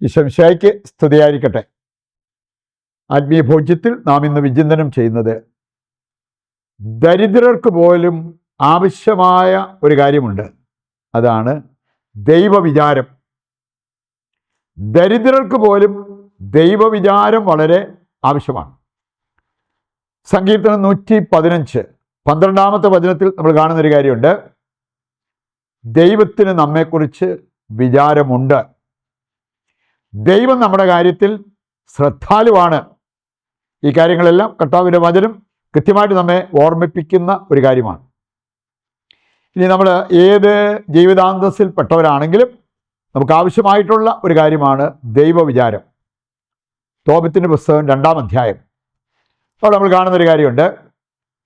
ഈശോമിശിഹായ്ക്ക് സ്തുതിയായിരിക്കട്ടെ. ആത്മീയ ഭോജ്യത്തിൽ നാം ഇന്ന് വിചിന്തനം ചെയ്യുന്നത് ദരിദ്രർക്ക് പോലും ആവശ്യമായ ഒരു കാര്യമുണ്ട്. അതാണ് ദൈവവിചാരം. ദരിദ്രർക്ക് പോലും ദൈവവിചാരം വളരെ ആവശ്യമാണ്. സങ്കീർത്തനം 115 12-ാമത്തെ വചനത്തിൽ നമ്മൾ കാണുന്നൊരു കാര്യമുണ്ട്. ദൈവത്തിന് നമ്മെക്കുറിച്ച് വിചാരമുണ്ട്. ദൈവം നമ്മുടെ കാര്യത്തിൽ ശ്രദ്ധാലുവാണ്. ഈ കാര്യങ്ങളെല്ലാം കർത്താവിൻ്റെ വചനം കൃത്യമായിട്ട് നമ്മെ ഓർമ്മിപ്പിക്കുന്ന ഒരു കാര്യമാണ്. ഇനി നമ്മൾ ഏത് ജീവിതാന്തസ്സിൽപ്പെട്ടവരാണെങ്കിലും നമുക്ക് ആവശ്യമായിട്ടുള്ള ഒരു കാര്യമാണ് ദൈവവിചാരം. തോബിത്തിൻ്റെ പുസ്തകം 2-ാം അധ്യായം അവിടെ നമ്മൾ കാണുന്നൊരു കാര്യമുണ്ട്.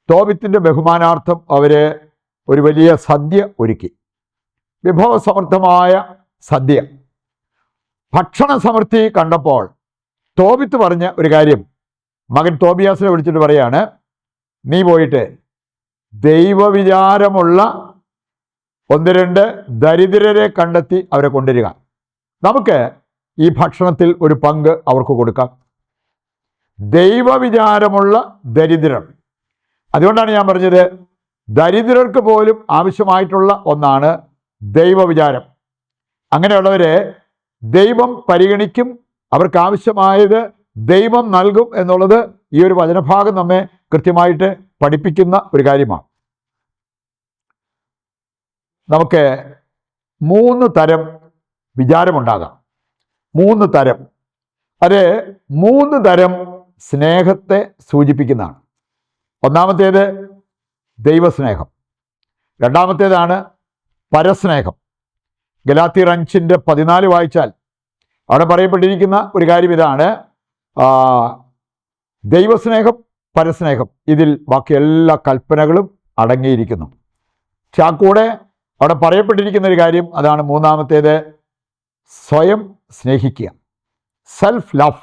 തോബിത്തിൻ്റെ ബഹുമാനാർത്ഥം അവർ ഒരു വലിയ സദ്യ ഒരുക്കി. വിഭവസമൃദ്ധമായ സദ്യ. ഭക്ഷണ സമൃദ്ധി കണ്ടപ്പോൾ തോബിത്ത് പറഞ്ഞ ഒരു കാര്യം മകൻ തോബിയാസിനെ വിളിച്ചിട്ട് പറയാണ്, നീ പോയിട്ട് ദൈവവിചാരമുള്ള 1-2 ദരിദ്രരെ കണ്ടെത്തി അവരെ കൊണ്ടുവരിക. നമുക്ക് ഈ ഭക്ഷണത്തിൽ ഒരു പങ്ക് അവർക്ക് കൊടുക്കാം. ദൈവവിചാരമുള്ള ദരിദ്രർ. അതുകൊണ്ടാണ് ഞാൻ പറഞ്ഞത് ദരിദ്രർക്ക് പോലും ആവശ്യമായിട്ടുള്ള ഒന്നാണ് ദൈവവിചാരം. അങ്ങനെയുള്ളവരെ ദൈവം പരിഗണിക്കും, അവർക്ക് ആവശ്യമായത് ദൈവം നൽകും എന്നുള്ളത് ഈ ഒരു വചനഭാഗം നമ്മെ കൃത്യമായിട്ട് പഠിപ്പിക്കുന്ന ഒരു കാര്യമാണ്. നമുക്ക് 3 തരം വിചാരമുണ്ടാകാം. 3 തരം. അത് 3 തരം സ്നേഹത്തെ സൂചിപ്പിക്കുന്നതാണ്. ഒന്നാമത്തേത് ദൈവസ്നേഹം. രണ്ടാമത്തേതാണ് പരസ്നേഹം. ഗലാത്യർ 5:14 വായിച്ചാൽ അവിടെ പറയപ്പെട്ടിരിക്കുന്ന ഒരു കാര്യം ഇതാണ്, ദൈവസ്നേഹം, പരസ്നേഹം, ഇതിൽ ബാക്കി എല്ലാ കൽപ്പനകളും അടങ്ങിയിരിക്കുന്നു. പക്ഷെ ആ കൂടെ അവിടെ പറയപ്പെട്ടിരിക്കുന്ന ഒരു കാര്യം അതാണ് മൂന്നാമത്തേത്, സ്വയം സ്നേഹിക്കുക, സെൽഫ് ലവ്.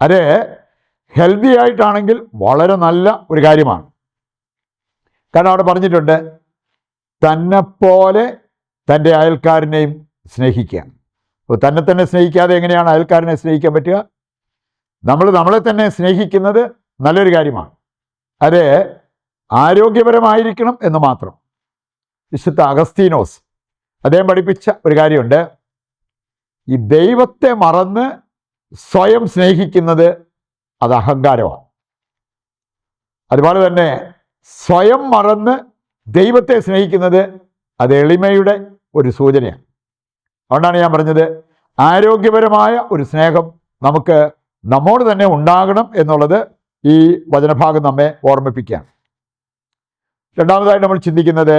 അത് ഹെൽത്തി ആയിട്ടാണെങ്കിൽ വളരെ നല്ല ഒരു കാര്യമാണ്. കാരണം അവിടെ പറഞ്ഞിട്ടുണ്ട് തന്നെപ്പോലെ തൻ്റെ അയൽക്കാരനെയും സ്നേഹിക്കുക. അപ്പോൾ തന്നെ സ്നേഹിക്കാതെ എങ്ങനെയാണ് അയൽക്കാരനെ സ്നേഹിക്കാൻ പറ്റുക? നമ്മളെ തന്നെ സ്നേഹിക്കുന്നത് നല്ലൊരു കാര്യമാണ്. അത് ആരോഗ്യപരമായിരിക്കണം എന്ന് മാത്രം. വിശുദ്ധ അഗസ്തീനോസ് അദ്ദേഹം പഠിപ്പിച്ച ഒരു കാര്യമുണ്ട്, ഈ ദൈവത്തെ മറന്ന് സ്വയം സ്നേഹിക്കുന്നത് അത് അഹങ്കാരമാണ്. അതുപോലെ തന്നെ സ്വയം മറന്ന് ദൈവത്തെ സ്നേഹിക്കുന്നത് അത് എളിമയുടെ ഒരു സൂചനയാണ്. അതുകൊണ്ടാണ് ഞാൻ പറഞ്ഞത് ആരോഗ്യപരമായ ഒരു സ്നേഹം നമുക്ക് നമ്മോട് തന്നെ ഉണ്ടാകണം എന്നുള്ളത് ഈ വചനഭാഗം നമ്മെ ഓർമ്മിപ്പിക്കുകയാണ്. രണ്ടാമതായിട്ട് നമ്മൾ ചിന്തിക്കുന്നത്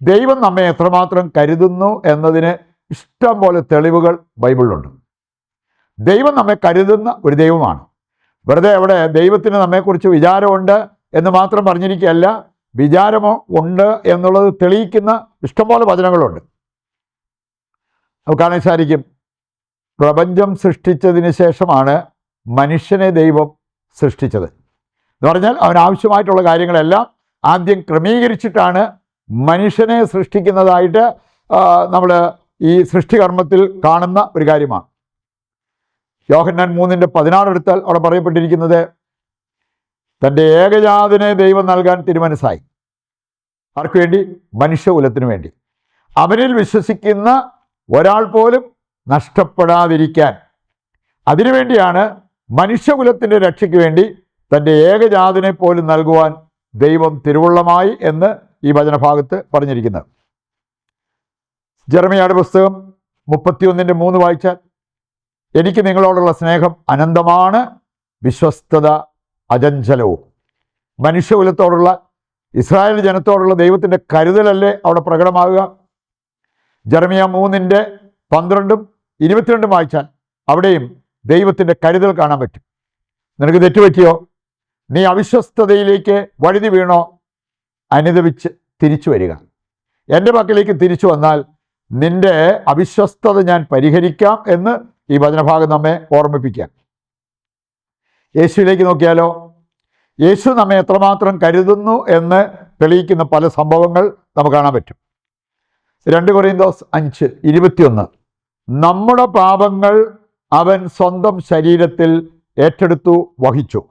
ദൈവം നമ്മെ എത്രമാത്രം കരുതുന്നു എന്നതിന് ഇഷ്ടം പോലെ തെളിവുകൾ ബൈബിളിലുണ്ട്. ദൈവം നമ്മെ കരുതുന്ന ഒരു ദൈവമാണ്. വെറുതെ അവിടെ ദൈവത്തിന് നമ്മെക്കുറിച്ച് വിചാരമുണ്ട് എന്ന് മാത്രം പറഞ്ഞിരിക്കുകയല്ല, വിചാരമോ ഉണ്ട് എന്നുള്ളത് തെളിയിക്കുന്ന ഇഷ്ടംപോലെ വചനങ്ങളുണ്ട്. നമുക്ക് കാണാൻ സാധിക്കും, പ്രപഞ്ചം സൃഷ്ടിച്ചതിന് ശേഷമാണ് മനുഷ്യനെ ദൈവം സൃഷ്ടിച്ചത്. എന്ന് പറഞ്ഞാൽ അവനാവശ്യമായിട്ടുള്ള കാര്യങ്ങളെല്ലാം ആദ്യം ക്രമീകരിച്ചിട്ടാണ് മനുഷ്യനെ സൃഷ്ടിക്കുന്നതായിട്ട് നമ്മൾ ഈ സൃഷ്ടികർമ്മത്തിൽ കാണുന്ന ഒരു കാര്യമാണ്. യോഹന്നാൻ 3:16 എടുത്താൽ അവിടെ പറയപ്പെട്ടിരിക്കുന്നത് തൻ്റെ ഏകജാതനെ ദൈവം നൽകാൻ തിരുമനസ്സായി. ആർക്ക് വേണ്ടി? മനുഷ്യകുലത്തിന് വേണ്ടി. അവനിൽ വിശ്വസിക്കുന്ന ഒരാൾ പോലും നഷ്ടപ്പെടാതിരിക്കാൻ. അതിനുവേണ്ടിയാണ് മനുഷ്യകുലത്തിൻ്റെ രക്ഷയ്ക്ക് വേണ്ടി തൻ്റെ ഏകജാതനെ പോലും നൽകുവാൻ ദൈവം തിരുവുള്ളമായി എന്ന് ഈ വചനഭാഗത്ത് പറഞ്ഞിരിക്കുന്നത്. ജെറമിയായുടെ പുസ്തകം 31:3 വായിച്ചാൽ, എനിക്ക് നിങ്ങളോടുള്ള സ്നേഹം അനന്തമാണ്, വിശ്വസ്തത അചഞ്ചലവും. മനുഷ്യകുലത്തോടുള്ള, ഇസ്രായേൽ ജനത്തോടുള്ള ദൈവത്തിൻ്റെ കരുതലല്ലേ അവിടെ പ്രകടമാകുക. ജെറമിയ 3:12-22 വായിച്ചാൽ അവിടെയും ദൈവത്തിൻ്റെ കരുതൽ കാണാൻ പറ്റും. നിനക്ക് തെറ്റുപറ്റിയോ? നീ അവിശ്വസ്തതയിലേക്ക് വഴുതി വീണോ? അനുദപിച്ച് തിരിച്ചു വരിക. എൻ്റെ പക്കലേക്ക് തിരിച്ചു വന്നാൽ നിന്റെ അവിശ്വസ്തത ഞാൻ പരിഹരിക്കാം എന്ന് ഈ വചനഭാഗം നമ്മെ ഓർമ്മിപ്പിക്കാം. യേശുവിലേക്ക് നോക്കിയാലോ, യേശു നമ്മെ എത്രമാത്രം കരുതുന്നു എന്ന് തെളിയിക്കുന്ന പല സംഭവങ്ങൾ നമുക്ക് കാണാൻ പറ്റും. 2 കൊരിന്തോസ് 5:21 നമ്മുടെ പാപങ്ങൾ അവൻ സ്വന്തം ശരീരത്തിൽ ഏറ്റെടുത്തു വഹിച്ചു.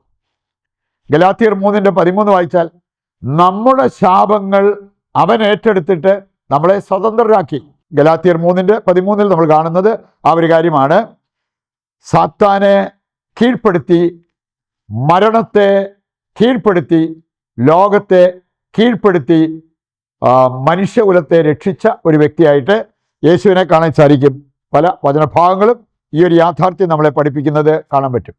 ഗലാത്യർ 3:13 വായിച്ചാൽ നമ്മുടെ ശാപങ്ങൾ അവൻ ഏറ്റെടുത്തിട്ട് നമ്മളെ സ്വതന്ത്രരാക്കി. ഗലാത്യർ 3:13 നമ്മൾ കാണുന്നത് ആ ഒരു കാര്യമാണ്. സാത്താനെ കീഴ്പ്പെടുത്തി, മരണത്തെ കീഴ്പ്പെടുത്തി, ലോകത്തെ കീഴ്പ്പെടുത്തി മനുഷ്യകുലത്തെ രക്ഷിച്ച ഒരു വ്യക്തിയായിട്ട് യേശുവിനെ കാണാൻ സാധിക്കും. പല വചനഭാഗങ്ങളും ഈ ഒരു യാഥാർത്ഥ്യം നമ്മളെ പഠിപ്പിക്കുന്നത് കാണാൻ പറ്റും.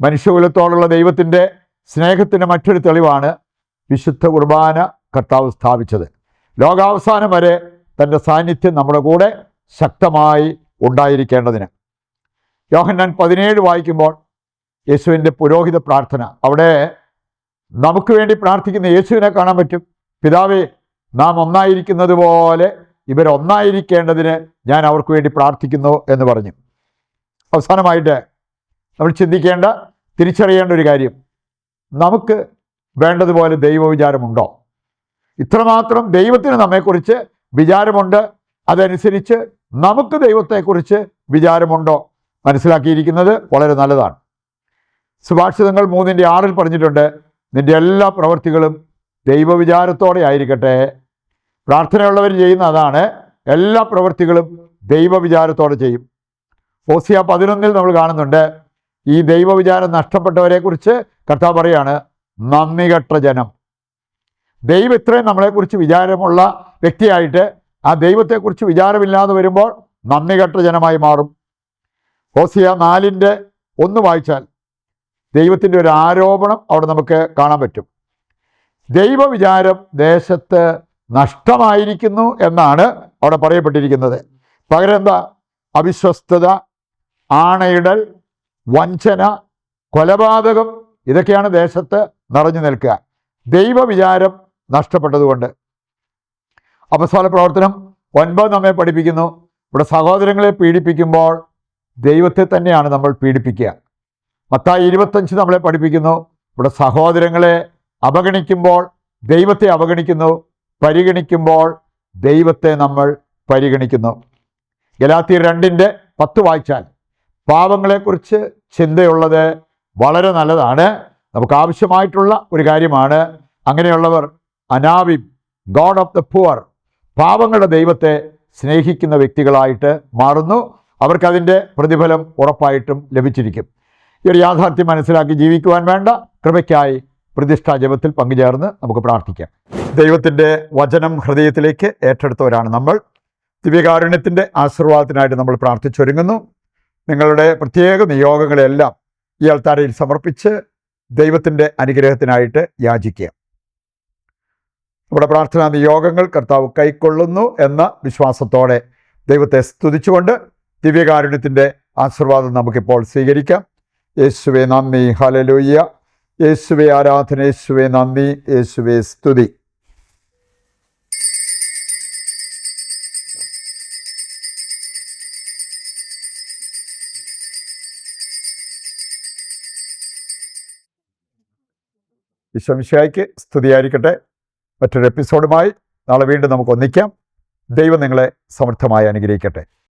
മനുഷ്യകുലത്തോടുള്ള ദൈവത്തിൻ്റെ സ്നേഹത്തിൻ്റെ മറ്റൊരു തെളിവാണ് വിശുദ്ധ കുർബാന കർത്താവ് സ്ഥാപിച്ചത്. ലോകാവസാനം വരെ തൻ്റെ സാന്നിധ്യം നമ്മുടെ കൂടെ ശക്തമായി ഉണ്ടായിരിക്കേണ്ടതിന്. യോഹന്നാൻ 17 വായിക്കുമ്പോൾ യേശുവിൻ്റെ പുരോഹിത പ്രാർത്ഥന, അവിടെ നമുക്ക് വേണ്ടി പ്രാർത്ഥിക്കുന്ന യേശുവിനെ കാണാൻ പറ്റും. പിതാവേ, നാം ഒന്നായിരിക്കുന്നത് പോലെ ഇവരൊന്നായിരിക്കേണ്ടതിന് ഞാൻ അവർക്ക് വേണ്ടി പ്രാർത്ഥിക്കുന്നു എന്ന് പറഞ്ഞു. അവസാനമായിട്ട് നമ്മൾ ചിന്തിക്കേണ്ട, തിരിച്ചറിയേണ്ട ഒരു കാര്യം, നമുക്ക് വേണ്ടതുപോലെ ദൈവവിചാരമുണ്ടോ? ഇത്രമാത്രം ദൈവത്തിന് നമ്മെക്കുറിച്ച് വിചാരമുണ്ട്. അതനുസരിച്ച് നമുക്ക് ദൈവത്തെക്കുറിച്ച് വിചാരമുണ്ടോ? മനസ്സിലാക്കിയിരിക്കുന്നത് വളരെ നല്ലതാണ്. സുഭാഷിതങ്ങൾ 3:6 പറഞ്ഞിട്ടുണ്ട്, നിന്റെ എല്ലാ പ്രവൃത്തികളും ദൈവവിചാരത്തോടെ ആയിരിക്കട്ടെ. പ്രാർത്ഥനയുള്ളവർ ചെയ്യുന്ന അതാണ്, എല്ലാ പ്രവൃത്തികളും ദൈവവിചാരത്തോടെ ചെയ്യും. ഹോസിയ 11 നമ്മൾ കാണുന്നുണ്ട്, ഈ ദൈവവിചാരം നഷ്ടപ്പെട്ടവരെ കുറിച്ച് കർത്താവ് പറയാണ്, നന്ദി കെട്ട ജനം. ദൈവം ഇത്രയും നമ്മളെക്കുറിച്ച് വിചാരമുള്ള വ്യക്തിയായിട്ട് ആ ദൈവത്തെക്കുറിച്ച് വിചാരമില്ലാതെ വരുമ്പോൾ നന്ദി കെട്ട ജനമായി മാറും. ഹോസിയ 4:1 വായിച്ചാൽ ദൈവത്തിൻ്റെ ഒരു ആരോപണം അവിടെ നമുക്ക് കാണാൻ പറ്റും. ദൈവവിചാരം ദേശത്ത് നഷ്ടമായിരിക്കുന്നു എന്നാണ് അവിടെ പറയപ്പെട്ടിരിക്കുന്നത്. പകരം എന്താ? അവിശ്വസ്തത, ആണയിടൽ, വഞ്ചന, കൊലപാതകം, ഇതൊക്കെയാണ് ദേശത്ത് നിറഞ്ഞു നിൽക്കുക, ദൈവവിചാരം നഷ്ടപ്പെട്ടതുകൊണ്ട്. അപ്പോസ്തല പ്രവർത്തനം 9 നമ്മെ പഠിപ്പിക്കുന്നു, ഇവിടെ സഹോദരങ്ങളെ പീഡിപ്പിക്കുമ്പോൾ ദൈവത്തെ തന്നെയാണ് നമ്മൾ പീഡിപ്പിക്കുക. മത്തായി 25 നമ്മളെ പഠിപ്പിക്കുന്നു, ഇവിടെ സഹോദരങ്ങളെ അവഗണിക്കുമ്പോൾ ദൈവത്തെ അവഗണിക്കുന്നു, പരിഗണിക്കുമ്പോൾ ദൈവത്തെ നമ്മൾ പരിഗണിക്കുന്നു. ഗലാത്യർ 2:10 വായിച്ചാൽ പാപങ്ങളെക്കുറിച്ച് ചിന്തയുള്ളത് വളരെ നല്ലതാണ്, നമുക്ക് ആവശ്യമായിട്ടുള്ള ഒരു കാര്യമാണ്. അങ്ങനെയുള്ളവർ അനാവിം, ഗോഡ് ഓഫ് ദ പുവർ, പാവങ്ങളുടെ ദൈവത്തെ സ്നേഹിക്കുന്ന വ്യക്തികളായിട്ട് മാറുന്നു. അവർക്കതിൻ്റെ പ്രതിഫലം ഉറപ്പായിട്ടും ലഭിച്ചിരിക്കും. ഈ ഒരു യാഥാർത്ഥ്യം മനസ്സിലാക്കി ജീവിക്കുവാൻ വേണ്ട കൃപയ്ക്കായി പ്രതിഷ്ഠാ ജപത്തിൽ പങ്കുചേർന്ന് നമുക്ക് പ്രാർത്ഥിക്കാം. ദൈവത്തിൻ്റെ വചനം ഹൃദയത്തിലേക്ക് ഏറ്റെടുത്തവരാണ് നമ്മൾ. ദിവ്യകാരുണ്യത്തിൻ്റെ ആശീർവാദത്തിനായിട്ട് നമ്മൾ പ്രാർത്ഥിച്ചൊരുങ്ങുന്നു. നിങ്ങളുടെ പ്രത്യേക നിയോഗങ്ങളെല്ലാം ഈ അൾത്താരയിൽ സമർപ്പിച്ച് ദൈവത്തിൻ്റെ അനുഗ്രഹത്തിനായിട്ട് യാചിക്കുക. നമ്മുടെ പ്രാർത്ഥനാ നിയോഗങ്ങൾ കർത്താവ് കൈക്കൊള്ളുന്നു എന്ന വിശ്വാസത്തോടെ ദൈവത്തെ സ്തുതിച്ചുകൊണ്ട് ദിവ്യകാരുണ്യത്തിൻ്റെ ആശീർവാദം നമുക്കിപ്പോൾ സ്വീകരിക്കാം. യേശുവേ നന്ദി, ഹല്ലേലൂയ. യേശുവേ ആരാധന, യേശുവേ നന്ദി, യേശുവേ സ്തുതി. ഈശോമിശിഹായ്ക്ക് സ്തുതിയായിരിക്കട്ടെ. മറ്റൊരു എപ്പിസോഡുമായി നാളെ വീണ്ടും നമുക്ക് ഒന്നിക്കാം. ദൈവം നിങ്ങളെ സമൃദ്ധമായി അനുഗ്രഹിക്കട്ടെ.